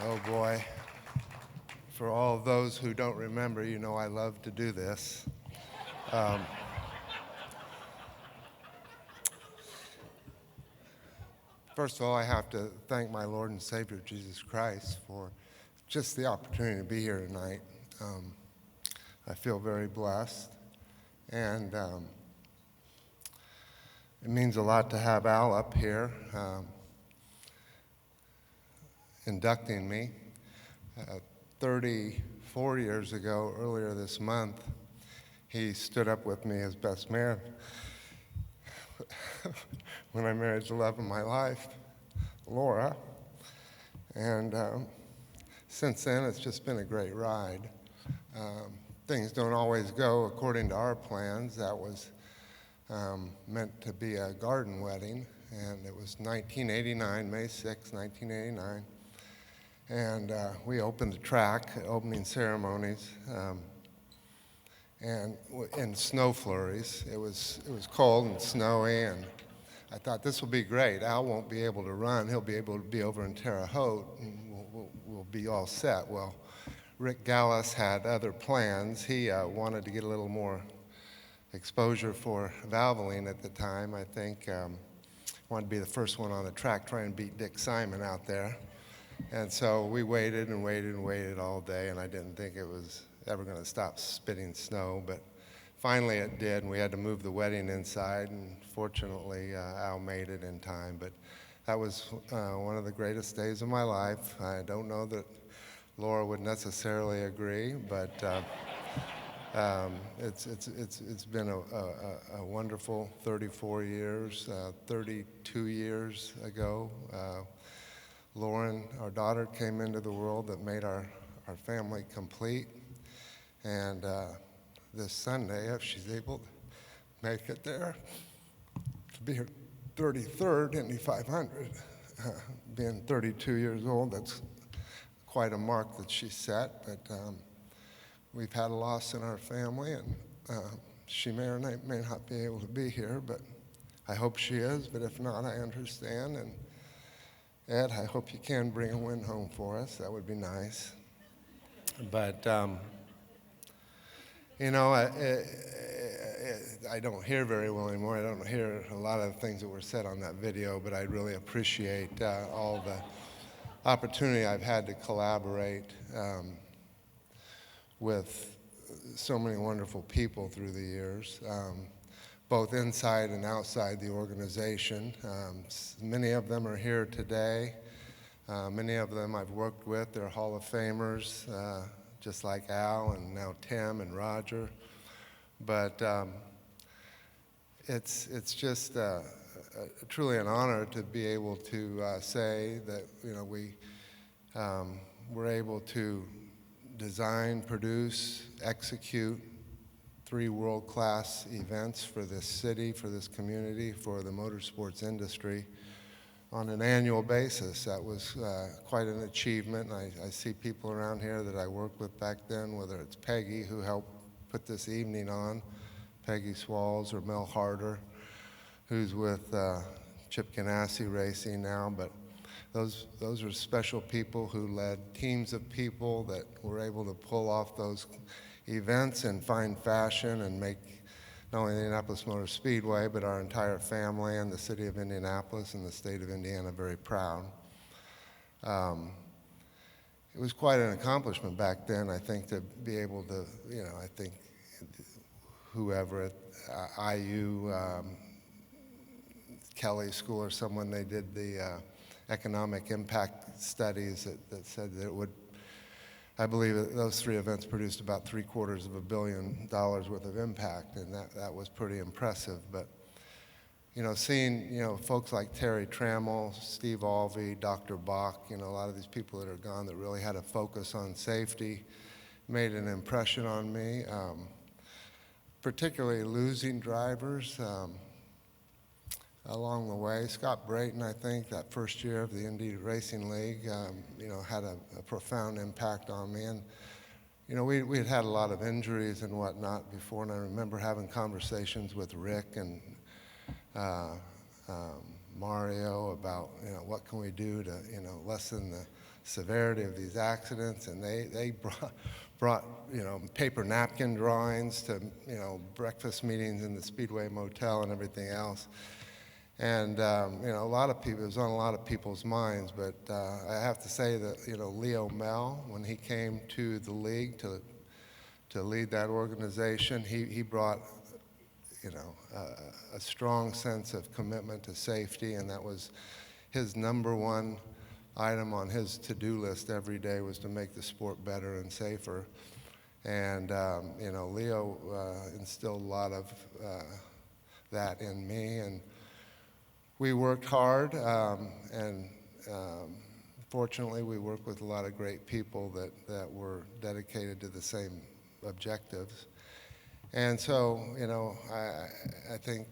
Oh boy. For all of those who don't remember, you know I love to do this. First of all, I have to thank my Lord and Savior, Jesus Christ, for just the opportunity to be here tonight. I feel very blessed, and it means a lot to have Al up here inducting me. 34 years ago, earlier this month, he stood up with me as best man when I married the love of my life, Laura. And since then, it's just been a great ride. Things don't always go according to our plans. That was meant to be a garden wedding, and it was 1989, May 6, 1989. And we opened the track at opening ceremonies, and in snow flurries. It was cold and snowy, and I thought this will be great. Al won't be able to run. He'll be able to be over in Terre Haute, and we'll be all set. Well, Rick Gallis had other plans. He wanted to get a little more exposure for Valvoline at the time. I think wanted to be the first one on the track, try and beat Dick Simon out there. And so we waited and waited and waited all day, and I didn't think it was ever going to stop spitting snow, but finally it did, and we had to move the wedding inside, and fortunately Al made it in time. But that was one of the greatest days of my life. I don't know that Laura would necessarily agree, but it's been a wonderful 34 years. 32 years ago, Lauren, our daughter, came into the world that made our family complete. And this Sunday, if she's able to make it there, to be her 33rd Indy 500, being 32 years old, that's quite a mark that she set. But we've had a loss in our family, and she may or may not be able to be here, but I hope she is. But if not, I understand. And Ed, I hope you can bring a win home for us. That would be nice. But, you know, I don't hear very well anymore. I don't hear a lot of the things that were said on that video, but I really appreciate all the opportunity I've had to collaborate with so many wonderful people through the years. Both inside and outside the organization. Many of them are here today. Many of them I've worked with. They're Hall of Famers, just like Al and now Tim and Roger. But it's just truly an honor to be able to say that we were able to design, produce, execute 3 world-class events for this city, for this community, for the motorsports industry on an annual basis. That was quite an achievement. I see people around here that I worked with back then, whether it's Peggy, who helped put this evening on, Peggy Swalls, or Mel Harder, who's with Chip Ganassi Racing now. But those are special people who led teams of people that were able to pull off those events and find fashion and make not only the Indianapolis Motor Speedway, but our entire family and the city of Indianapolis and the state of Indiana very proud. It was quite an accomplishment back then, I think, to be able to, I think whoever at IU, Kelly School or someone, they did the economic impact studies that said that it would, I believe that those 3 events produced about $750 million worth of impact, and that was pretty impressive. But, seeing, folks like Terry Trammell, Steve Alvey, Dr. Bach, a lot of these people that are gone that really had a focus on safety made an impression on me, particularly losing drivers along the way. Scott Brayton, I think, that first year of the Indy Racing League, had a profound impact on me. And, we had had a lot of injuries and whatnot before, and I remember having conversations with Rick and Mario about, what can we do to, lessen the severity of these accidents, and they brought paper napkin drawings to, breakfast meetings in the Speedway Motel and everything else. And, a lot of people, it was on a lot of people's minds, but I have to say that, Leo Mel, when he came to the league to lead that organization, he brought, a strong sense of commitment to safety, and that was his number one item on his to-do list every day, was to make the sport better and safer. And, Leo instilled a lot of that in me, and we worked hard, and fortunately we worked with a lot of great people that were dedicated to the same objectives. And so, I think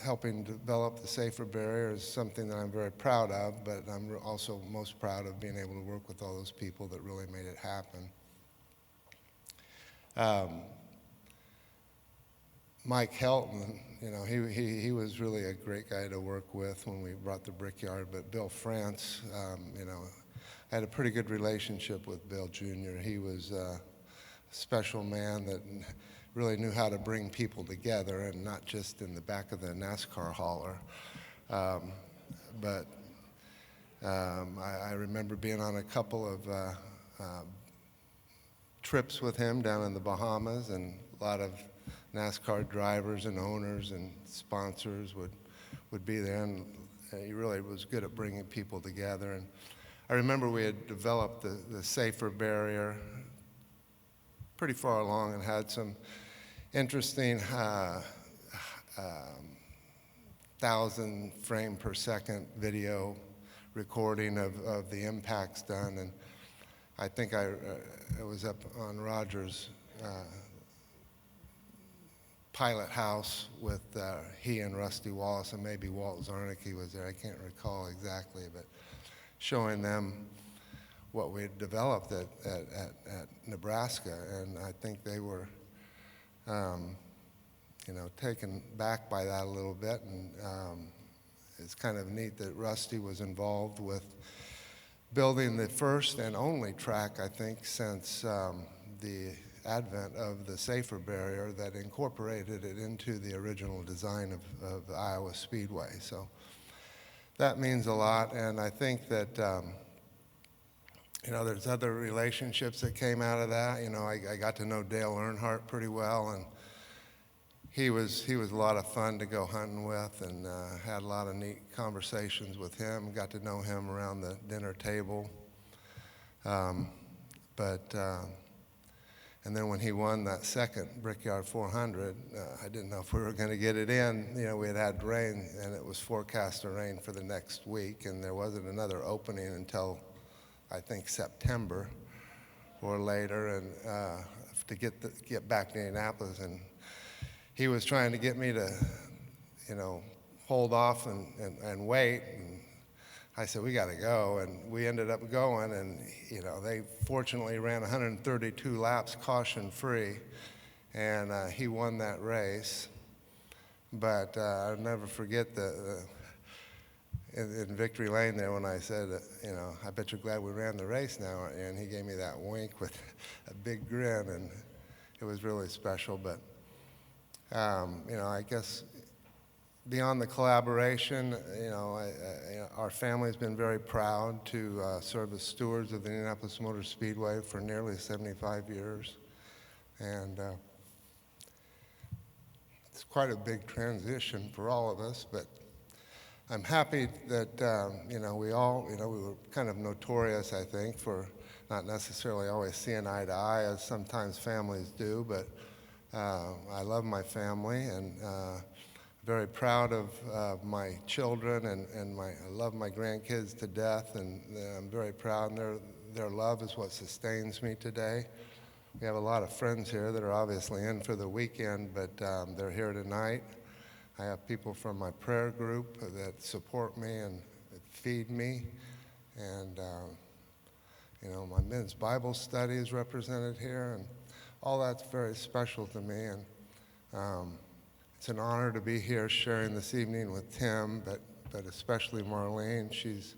helping develop the safer barrier is something that I'm very proud of, but I'm also most proud of being able to work with all those people that really made it happen. Mike Helton, he was really a great guy to work with when we brought the Brickyard, but Bill France, I had a pretty good relationship with Bill Jr. He was a special man that really knew how to bring people together, and not just in the back of the NASCAR hauler. But I remember being on a couple of trips with him down in the Bahamas, and a lot of NASCAR drivers and owners and sponsors would be there, and he really was good at bringing people together. And I remember we had developed the safer barrier pretty far along and had some interesting 1,000 frame per second video recording of the impacts done. And I think I was up on Rogers' pilot house with he and Rusty Wallace, and maybe Walt Zarnicki was there. I can't recall exactly, but showing them what we had developed at Nebraska, and I think they were, taken back by that a little bit, and it's kind of neat that Rusty was involved with building the first and only track, I think, since the advent of the safer barrier that incorporated it into the original design of the Iowa Speedway. So that means a lot, and I think that there's other relationships that came out of that. I got to know Dale Earnhardt pretty well, and he was a lot of fun to go hunting with, and had a lot of neat conversations with him. Got to know him around the dinner table. And then when he won that second Brickyard 400, I didn't know if we were going to get it in. We had rain, and it was forecast to rain for the next week, and there wasn't another opening until, I think, September or later, and to get back to Indianapolis. And he was trying to get me to, hold off and wait. And I said, we got to go, and we ended up going, and they fortunately ran 132 laps caution-free, and he won that race. But I'll never forget in Victory Lane there when I said, I bet you're glad we ran the race now, and he gave me that wink with a big grin, and it was really special. But I guess beyond the collaboration, our family's been very proud to serve as stewards of the Indianapolis Motor Speedway for nearly 75 years. And it's quite a big transition for all of us, but I'm happy that, we were kind of notorious, I think, for not necessarily always seeing eye to eye, as sometimes families do, but I love my family, and very proud of my children, and I love my grandkids to death, and I'm very proud, and their love is what sustains me today. We have a lot of friends here that are obviously in for the weekend, but they're here tonight. I have people from my prayer group that support me and that feed me, and my men's Bible study is represented here, and all that's very special to me. And It's an honor to be here sharing this evening with Tim, but especially Marlene. She's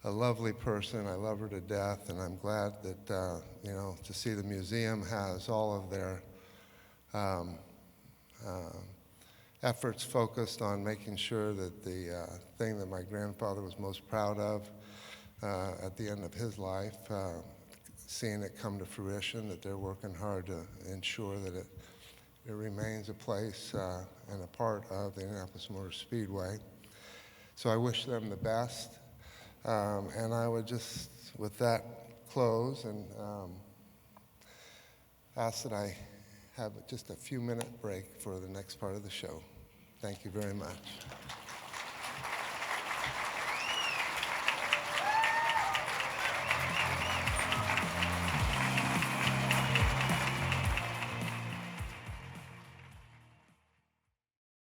a lovely person. I love her to death, and I'm glad that, you know, to see the museum has all of their efforts focused on making sure that the thing that my grandfather was most proud of at the end of his life, seeing it come to fruition, that they're working hard to ensure that it remains a place and a part of the Indianapolis Motor Speedway. So I wish them the best. And I would just, with that, close and ask that I have just a few-minute break for the next part of the show. Thank you very much.